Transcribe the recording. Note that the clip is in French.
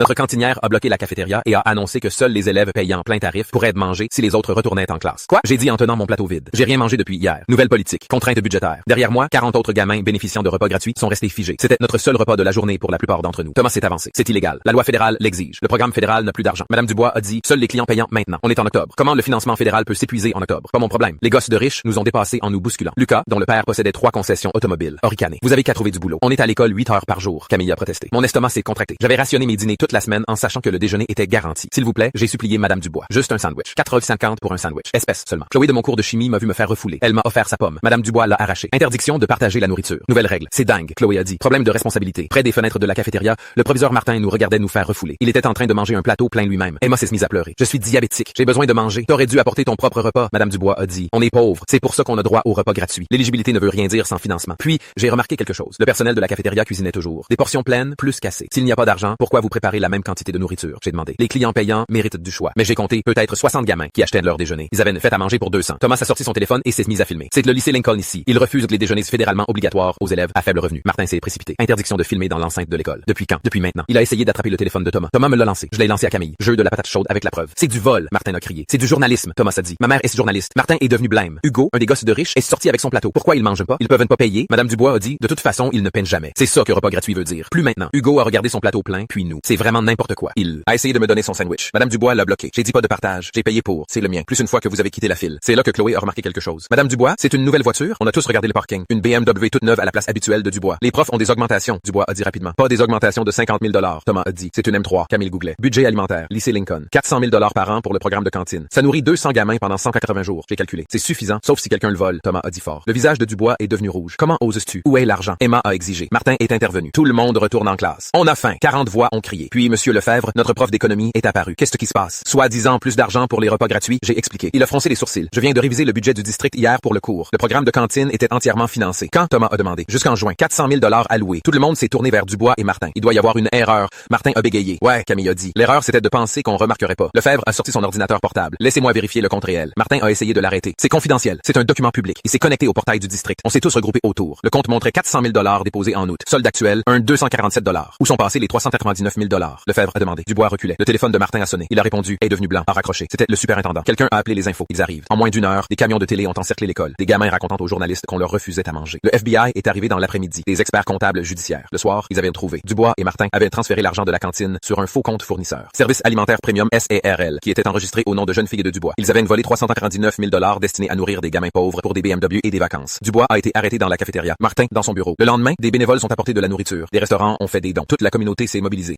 Notre cantinière a bloqué la cafétéria et a annoncé que seuls les élèves payant plein tarif pourraient manger si les autres retournaient en classe. Quoi? J'ai dit en tenant mon plateau vide. J'ai rien mangé depuis hier. Nouvelle politique. Contrainte budgétaire. Derrière moi, 40 autres gamins bénéficiant de repas gratuits sont restés figés. C'était notre seul repas de la journée pour la plupart d'entre nous. Thomas s'est avancé. C'est illégal. La loi fédérale l'exige. Le programme fédéral n'a plus d'argent. Madame Dubois a dit, seuls les clients payants maintenant. On est en octobre. Comment le financement fédéral peut s'épuiser en octobre? Pas mon problème. Les gosses de riches nous ont dépassés en nous bousculant. Lucas, dont le père possédait 3 concessions automobiles, a ricané. Vous avez qu'à trouver du boulot. On est à l'école 8 heures par jour. Camille a protesté. Mon estomac s'est contracté. J'avais rationné mes dîners toute la semaine en sachant que le déjeuner était garanti. S'il vous plaît, j'ai supplié Madame Dubois. Juste un sandwich. 4,50 pour un sandwich. Espèce seulement. Chloé de mon cours de chimie m'a vu me faire refouler. Elle m'a offert sa pomme. Madame Dubois l'a arrachée. Interdiction de partager la nourriture. Nouvelle règle. C'est dingue. Chloé a dit. Problème de responsabilité. Près des fenêtres de la cafétéria, le proviseur Martin nous regardait nous faire refouler. Il était en train de manger un plateau plein lui-même. Emma s'est mise à pleurer. Je suis diabétique. J'ai besoin de manger. T'aurais dû apporter ton propre repas. Madame Dubois a dit. On est pauvre. C'est pour ça qu'on a droit au repas gratuit. L'éligibilité ne veut rien dire sans financement. Puis, j'ai remarqué quelque chose. Le personnel de la cafétéria cuisinait toujours. Des portions pleines, plus qu'assez. S'il n'y a pas d'argent, pourquoi vous préparez la même quantité de nourriture? J'ai demandé. Les clients payants méritent du choix. Mais j'ai compté peut-être 60 gamins qui achetaient leur déjeuner. Ils avaient une fête à manger pour 200. Thomas a sorti son téléphone et s'est mis à filmer. C'est le lycée Lincoln ici. Il refuse les déjeuners fédéralement obligatoires aux élèves à faible revenu. Martin s'est précipité. Interdiction de filmer dans l'enceinte de l'école. Depuis quand? Depuis maintenant. Il a essayé d'attraper le téléphone de Thomas. Thomas me l'a lancé. Je l'ai lancé à Camille. Jeu de la patate chaude avec la preuve. C'est du vol, Martin a crié. C'est du journalisme, Thomas a dit. Ma mère est journaliste. Martin est devenu blême. Hugo, un des gosses de riches, est sorti avec son plateau. Pourquoi ils mangent pas? Ils peuvent pas payer. Madame Dubois a dit, de toute façon, ils ne peinent jamais. C'est ça que repas gratuit veut dire. Plus maintenant. Hugo a regardé son plateau plein, puis nous. C'est vraiment n'importe quoi. Il a essayé de me donner son sandwich. Madame Dubois l'a bloqué. J'ai dit pas de partage. J'ai payé pour. C'est le mien. Plus une fois que vous avez quitté la file. C'est là que Chloé a remarqué quelque chose. Madame Dubois, c'est une nouvelle voiture. On a tous regardé le parking. Une BMW toute neuve à la place habituelle de Dubois. Les profs ont des augmentations. Dubois a dit rapidement. Pas des augmentations de 50 000 $. Thomas a dit. C'est une M3. Camille googlet. Budget alimentaire. Lycée Lincoln. 400 000 $ par an pour le programme de cantine. Ça nourrit 200 gamins pendant 180 jours. J'ai calculé. C'est suffisant, sauf si quelqu'un le vole. Thomas a dit fort. Le visage de Dubois est devenu rouge. Comment oses-tu? Où est l'argent? Emma a exigé. Martin est intervenu. Tout le monde retourne en classe. On a faim. 40 voix ont crié. Puis Monsieur Lefebvre, notre prof d'économie, est apparu. Qu'est-ce qui se passe? Soi-disant plus d'argent pour les repas gratuits, j'ai expliqué. Il a froncé les sourcils. Je viens de réviser le budget du district hier pour le cours. Le programme de cantine était entièrement financé. Quand? Thomas a demandé. Jusqu'en juin. 400 000 $ alloués. Tout le monde s'est tourné vers Dubois et Martin. Il doit y avoir une erreur. Martin a bégayé. Ouais, Camille a dit. L'erreur, c'était de penser qu'on remarquerait pas. Lefebvre a sorti son ordinateur portable. Laissez-moi vérifier le compte réel. Martin a essayé de l'arrêter. C'est confidentiel. C'est un document public. Il s'est connecté au portail du district. On s'est tous regroupés autour. Le compte montrait 400 000 $ déposés en août. Solde actuel, un 247 $. Où sont passés les 399 000 $? Lefebvre a demandé. Dubois reculait. Le téléphone de Martin a sonné. Il a répondu. Est devenu blanc. A raccroché. C'était le superintendant. Quelqu'un a appelé les infos. Ils arrivent. En moins d'une heure, des camions de télé ont encerclé l'école. Des gamins racontant aux journalistes qu'on leur refusait à manger. Le FBI est arrivé dans l'après-midi. Des experts comptables judiciaires. Le soir, ils avaient trouvé. Dubois et Martin avaient transféré l'argent de la cantine sur un faux compte fournisseur. Service alimentaire premium SARL, qui était enregistré au nom de jeunes filles de Dubois. Ils avaient volé 399 000 $ destinés à nourrir des gamins pauvres pour des BMW et des vacances. Dubois a été arrêté dans la cafétéria. Martin dans son bureau. Le lendemain, des bénévoles sont apportés de la nourriture. Des restaurants ont fait des dons. Toute la communauté s'est mobilisée.